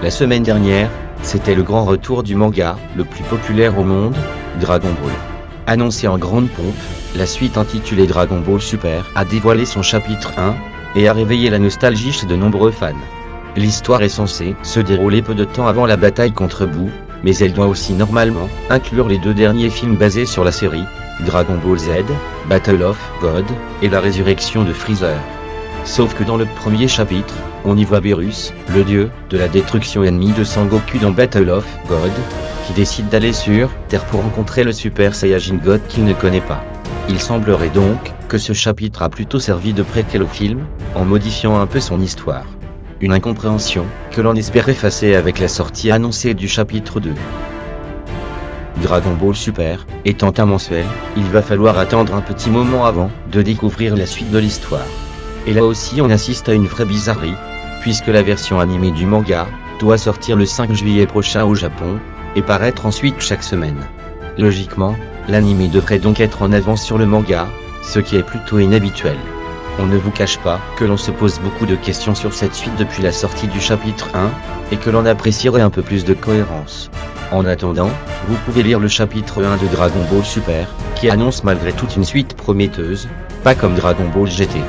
La semaine dernière, c'était le grand retour du manga, le plus populaire au monde, Dragon Ball. Annoncé en grande pompe, la suite intitulée Dragon Ball Super a dévoilé son chapitre 1, et a réveillé la nostalgie chez de nombreux fans. L'histoire est censée se dérouler peu de temps avant la bataille contre Boo, mais elle doit aussi normalement inclure les deux derniers films basés sur la série, Dragon Ball Z, Battle of God, et la résurrection de Freezer. Sauf que dans le premier chapitre, on y voit Beerus, le dieu de la destruction ennemi de Sangoku dans Battle of God, qui décide d'aller sur Terre pour rencontrer le Super Saiyajin God qu'il ne connaît pas. Il semblerait donc que ce chapitre a plutôt servi de préquel au film, en modifiant un peu son histoire. Une incompréhension que l'on espère effacer avec la sortie annoncée du chapitre 2. Dragon Ball Super étant un mensuel, il va falloir attendre un petit moment avant de découvrir la suite de l'histoire. Et là aussi on assiste à une vraie bizarrerie, puisque la version animée du manga doit sortir le 5 juillet prochain au Japon, et paraître ensuite chaque semaine. Logiquement, l'anime devrait donc être en avance sur le manga, ce qui est plutôt inhabituel. On ne vous cache pas que l'on se pose beaucoup de questions sur cette suite depuis la sortie du chapitre 1, et que l'on apprécierait un peu plus de cohérence. En attendant, vous pouvez lire le chapitre 1 de Dragon Ball Super, qui annonce malgré tout une suite prometteuse, pas comme Dragon Ball GT.